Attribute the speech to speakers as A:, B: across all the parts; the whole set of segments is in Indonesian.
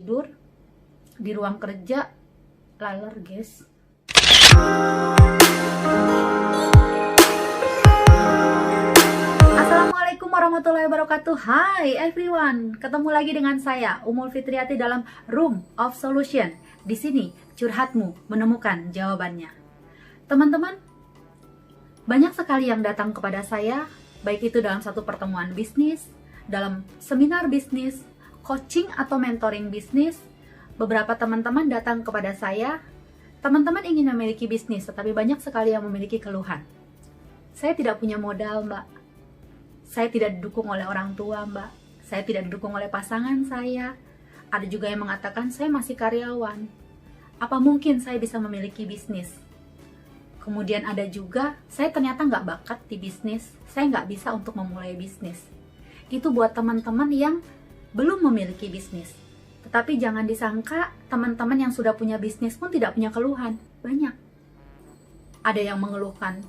A: tidur, di ruang kerja, laler guys. Assalamualaikum warahmatullahi wabarakatuh. Hai everyone, ketemu lagi dengan saya Umul Fitriati dalam Room of Solution. Di sini curhatmu menemukan jawabannya. Teman-teman, banyak sekali yang datang kepada saya, baik itu dalam satu pertemuan bisnis, dalam seminar bisnis, coaching atau mentoring bisnis. Beberapa teman-teman datang kepada saya, teman-teman ingin memiliki bisnis, tetapi banyak sekali yang memiliki keluhan. Saya tidak punya modal, Mbak. Saya tidak didukung oleh orang tua, Mbak. Saya tidak didukung oleh pasangan saya. Ada juga yang mengatakan saya masih karyawan. Apa mungkin saya bisa memiliki bisnis? Kemudian ada juga, saya ternyata nggak bakat di bisnis. Saya nggak bisa untuk memulai bisnis. Itu buat teman-teman yang belum memiliki bisnis. Tetapi jangan disangka teman-teman yang sudah punya bisnis pun tidak punya keluhan. Banyak. Ada yang mengeluhkan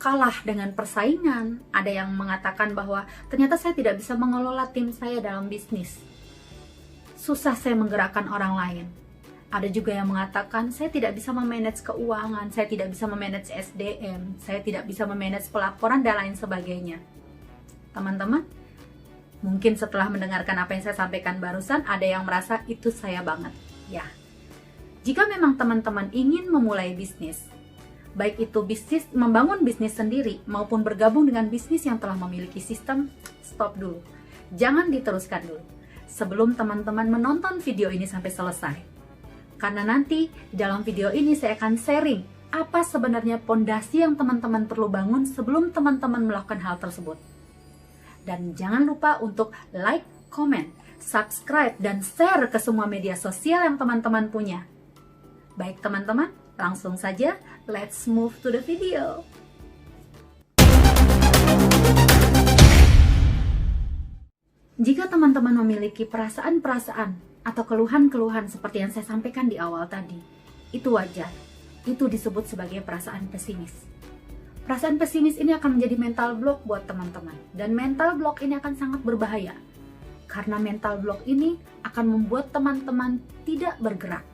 A: kalah dengan persaingan, ada yang mengatakan bahwa ternyata saya tidak bisa mengelola tim saya dalam bisnis. Susah saya menggerakkan orang lain. Ada juga yang mengatakan saya tidak bisa memanage keuangan, saya tidak bisa memanage SDM, saya tidak bisa memanage pelaporan dan lain sebagainya. Teman-teman, mungkin setelah mendengarkan apa yang saya sampaikan barusan, ada yang merasa itu saya banget. Ya, jika memang teman-teman ingin memulai bisnis, baik itu bisnis, membangun bisnis sendiri, maupun bergabung dengan bisnis yang telah memiliki sistem, stop dulu. Jangan diteruskan dulu, sebelum teman-teman menonton video ini sampai selesai. Karena nanti, dalam video ini saya akan sharing apa sebenarnya pondasi yang teman-teman perlu bangun sebelum teman-teman melakukan hal tersebut. Dan jangan lupa untuk like, comment, subscribe, dan share ke semua media sosial yang teman-teman punya. Baik teman-teman, langsung saja, let's move to the video. Jika teman-teman memiliki perasaan-perasaan atau keluhan-keluhan seperti yang saya sampaikan di awal tadi, itu wajar. Itu disebut sebagai perasaan pesimis. Perasaan pesimis ini akan menjadi mental block buat teman-teman. Dan mental block ini akan sangat berbahaya. Karena mental block ini akan membuat teman-teman tidak bergerak.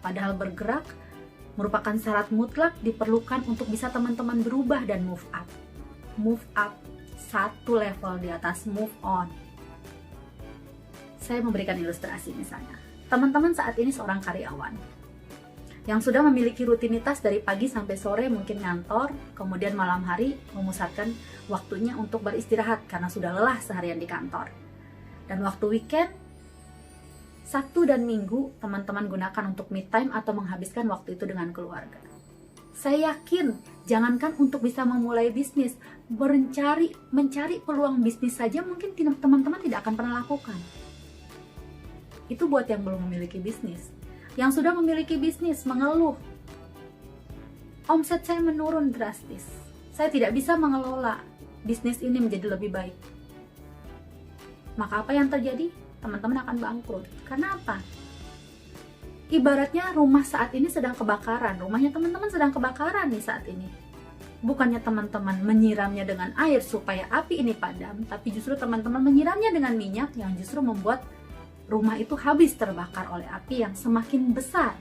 A: Padahal bergerak merupakan syarat mutlak diperlukan untuk bisa teman-teman berubah dan move up. Move up satu level di atas move on. Saya memberikan ilustrasi misalnya. Teman-teman saat ini seorang karyawan yang sudah memiliki rutinitas dari pagi sampai sore, mungkin ngantor, kemudian malam hari memusatkan waktunya untuk beristirahat karena sudah lelah seharian di kantor. Dan waktu weekend, Sabtu dan Minggu, teman-teman gunakan untuk me time atau menghabiskan waktu itu dengan keluarga. Saya yakin, jangankan untuk bisa memulai bisnis, mencari peluang bisnis saja mungkin teman-teman tidak akan pernah lakukan. Itu buat yang belum memiliki bisnis. Yang sudah memiliki bisnis mengeluh, omset saya menurun drastis, saya tidak bisa mengelola bisnis ini menjadi lebih baik. Maka apa yang terjadi? Teman-teman akan bangkrut. Karena apa? Ibaratnya rumah saat ini sedang kebakaran, rumahnya teman-teman sedang kebakaran nih saat ini. Bukannya teman-teman menyiramnya dengan air supaya api ini padam, tapi justru teman-teman menyiramnya dengan minyak yang justru membuat rumah itu habis terbakar oleh api yang semakin besar.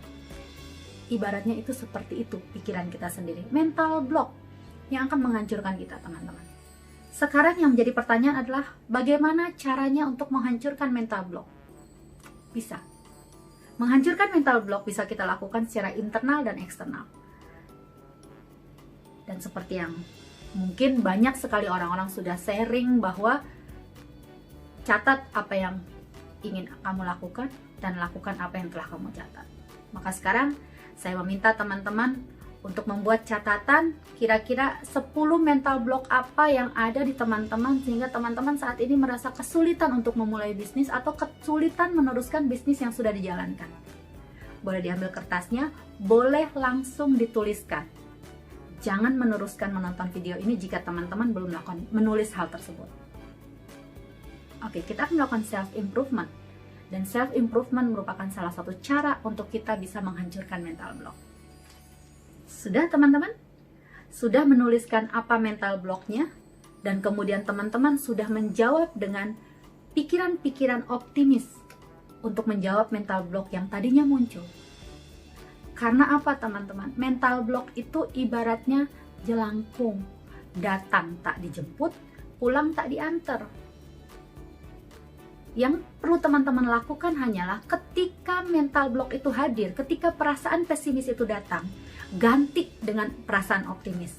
A: Ibaratnya itu seperti itu pikiran kita sendiri. Mental block yang akan menghancurkan kita, teman-teman. Sekarang yang menjadi pertanyaan adalah bagaimana caranya untuk menghancurkan mental block? Bisa. Menghancurkan mental block bisa kita lakukan secara internal dan eksternal. Dan seperti yang mungkin banyak sekali orang-orang sudah sharing bahwa catat apa yang ingin kamu lakukan dan lakukan apa yang telah kamu catat. Maka sekarang saya meminta teman-teman untuk membuat catatan kira-kira 10 mental block apa yang ada di teman-teman sehingga teman-teman saat ini merasa kesulitan untuk memulai bisnis atau kesulitan meneruskan bisnis yang sudah dijalankan. Boleh diambil kertasnya, boleh langsung dituliskan. Jangan meneruskan menonton video ini jika teman-teman belum menulis hal tersebut. Oke, kita akan melakukan self-improvement. Dan self-improvement merupakan salah satu cara untuk kita bisa menghancurkan mental block. Sudah teman-teman? Sudah menuliskan apa mental blocknya? Dan kemudian teman-teman sudah menjawab dengan pikiran-pikiran optimis untuk menjawab mental block yang tadinya muncul. Karena apa teman-teman? Mental block itu ibaratnya jelangkung, datang tak dijemput, pulang tak diantar. Yang perlu teman-teman lakukan hanyalah ketika mental block itu hadir, ketika perasaan pesimis itu datang, ganti dengan perasaan optimis.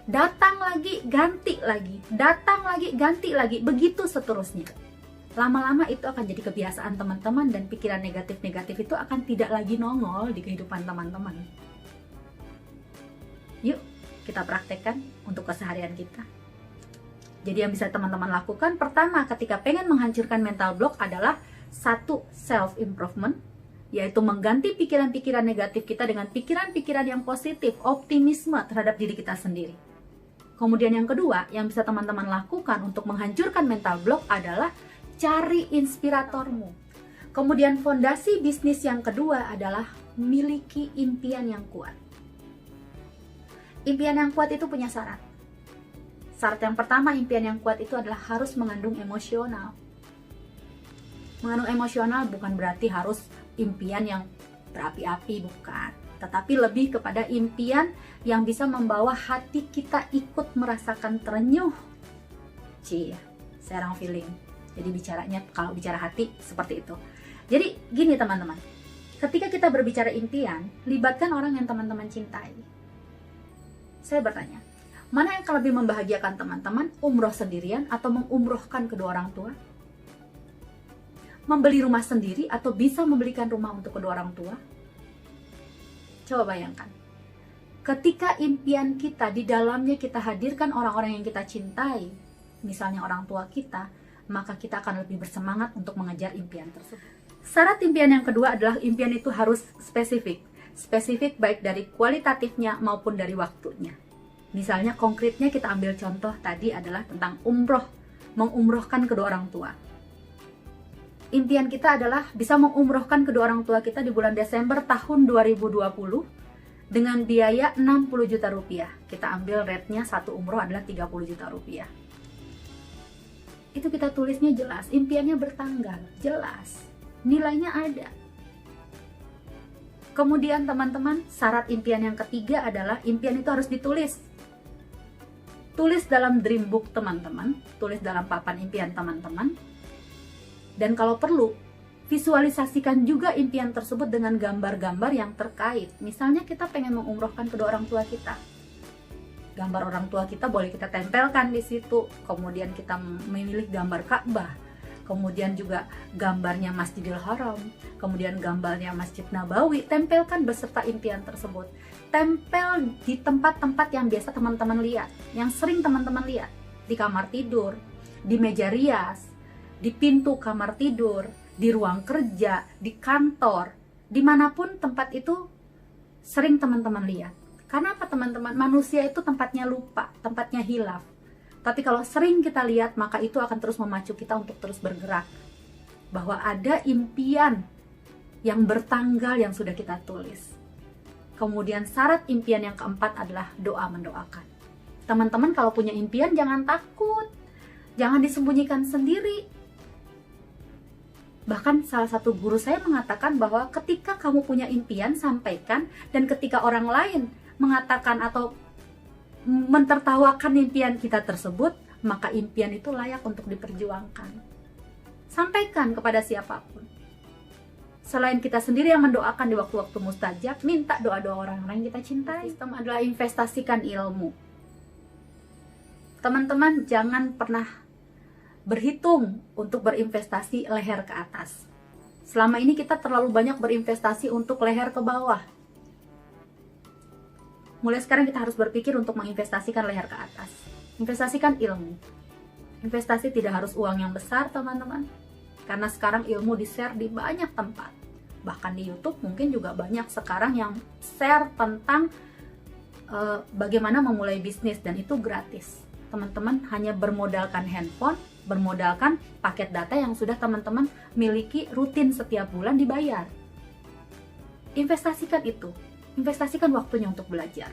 A: Datang lagi, ganti lagi, datang lagi, ganti lagi, begitu seterusnya. Lama-lama itu akan jadi kebiasaan teman-teman dan pikiran negatif-negatif itu akan tidak lagi nongol di kehidupan teman-teman. Yuk, kita praktekkan untuk keseharian kita. Jadi yang bisa teman-teman lakukan, pertama ketika pengen menghancurkan mental block adalah 1. Self-improvement, yaitu mengganti pikiran-pikiran negatif kita dengan pikiran-pikiran yang positif, optimisme terhadap diri kita sendiri. Kemudian yang kedua, yang bisa teman-teman lakukan untuk menghancurkan mental block adalah cari inspiratormu. Kemudian fondasi bisnis yang kedua adalah miliki impian yang kuat. Impian yang kuat itu punya syarat. Syarat yang pertama, impian yang kuat itu adalah harus mengandung emosional. Mengandung emosional bukan berarti harus impian yang berapi-api, bukan. Tetapi lebih kepada impian yang bisa membawa hati kita ikut merasakan terenyuh. Serang feeling. Jadi bicaranya, kalau bicara hati seperti itu. Jadi gini teman-teman, ketika kita berbicara impian, libatkan orang yang teman-teman cintai. Saya bertanya, mana yang lebih membahagiakan teman-teman, umroh sendirian atau mengumrohkan kedua orang tua? Membeli rumah sendiri atau bisa membelikan rumah untuk kedua orang tua? Coba bayangkan, ketika impian kita di dalamnya kita hadirkan orang-orang yang kita cintai, misalnya orang tua kita, maka kita akan lebih bersemangat untuk mengejar impian tersebut. Syarat impian yang kedua adalah impian itu harus spesifik. Spesifik baik dari kualitatifnya maupun dari waktunya. Misalnya konkretnya kita ambil contoh tadi adalah tentang umroh, mengumrohkan kedua orang tua. Impian kita adalah bisa mengumrohkan kedua orang tua kita di bulan Desember tahun 2020 dengan biaya 60 juta rupiah. Kita ambil rate-nya satu umroh adalah 30 juta rupiah. Itu kita tulisnya jelas, impiannya bertanggal, jelas, nilainya ada. Kemudian teman-teman, syarat impian yang ketiga adalah impian itu harus ditulis. Tulis dalam dream book teman-teman, tulis dalam papan impian teman-teman. Dan kalau perlu, visualisasikan juga impian tersebut dengan gambar-gambar yang terkait. Misalnya kita pengen mengumrohkan kedua orang tua kita. Gambar orang tua kita boleh kita tempelkan di situ. Kemudian kita memilih gambar Ka'bah. Kemudian juga gambarnya Masjidil Haram. Kemudian gambarnya Masjid Nabawi. Tempelkan beserta impian tersebut. Tempel di tempat-tempat yang biasa teman-teman lihat. Yang sering teman-teman lihat. Di kamar tidur, di meja rias, di pintu kamar tidur, di ruang kerja, di kantor. Dimanapun tempat itu sering teman-teman lihat. Karena apa teman-teman? Manusia itu tempatnya lupa, tempatnya hilaf. Tapi kalau sering kita lihat, maka itu akan terus memacu kita untuk terus bergerak. Bahwa ada impian yang bertanggal yang sudah kita tulis. Kemudian syarat impian yang keempat adalah doa mendoakan. Teman-teman kalau punya impian jangan takut. Jangan disembunyikan sendiri. Bahkan salah satu guru saya mengatakan bahwa ketika kamu punya impian, sampaikan. Dan ketika orang lain mengatakan atau mentertawakan impian kita tersebut, maka impian itu layak untuk diperjuangkan. Sampaikan kepada siapapun. Selain kita sendiri yang mendoakan di waktu-waktu mustajab, minta doa-doa orang-orang yang kita cintai. Sistem adalah investasikan ilmu. Teman-teman jangan pernah berhitung untuk berinvestasi leher ke atas. Selama ini kita terlalu banyak berinvestasi untuk leher ke bawah. Mulai sekarang kita harus berpikir untuk menginvestasikan leher ke atas. Investasikan ilmu. Investasi tidak harus uang yang besar, teman-teman. Karena sekarang ilmu di-share di banyak tempat. Bahkan di YouTube mungkin juga banyak sekarang yang share tentang bagaimana memulai bisnis, dan itu gratis. Teman-teman hanya bermodalkan handphone, bermodalkan paket data yang sudah teman-teman miliki rutin setiap bulan dibayar. Investasikan itu. Investasikan waktunya untuk belajar.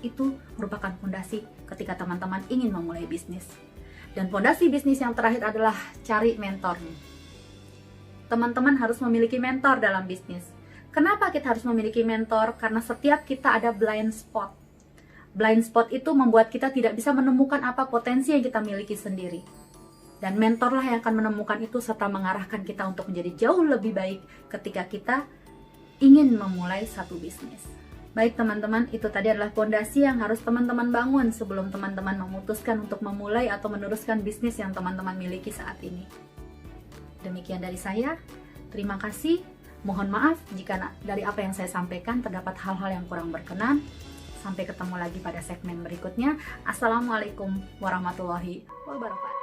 A: Itu merupakan fondasi ketika teman-teman ingin memulai bisnis. Dan fondasi bisnis yang terakhir adalah cari mentor. teman-teman harus memiliki mentor dalam bisnis. Kenapa kita harus memiliki mentor? Karena setiap kita ada blind spot. Blind spot itu membuat kita tidak bisa menemukan apa potensi yang kita miliki sendiri. Dan mentorlah yang akan menemukan itu serta mengarahkan kita untuk menjadi jauh lebih baik ketika kita ingin memulai satu bisnis. Baik teman-teman, itu tadi adalah fondasi yang harus teman-teman bangun sebelum teman-teman memutuskan untuk memulai atau meneruskan bisnis yang teman-teman miliki saat ini. Demikian dari saya, terima kasih. Mohon maaf jika dari apa yang saya sampaikan terdapat hal-hal yang kurang berkenan. Sampai ketemu lagi pada segmen berikutnya. Assalamualaikum warahmatullahi wabarakatuh.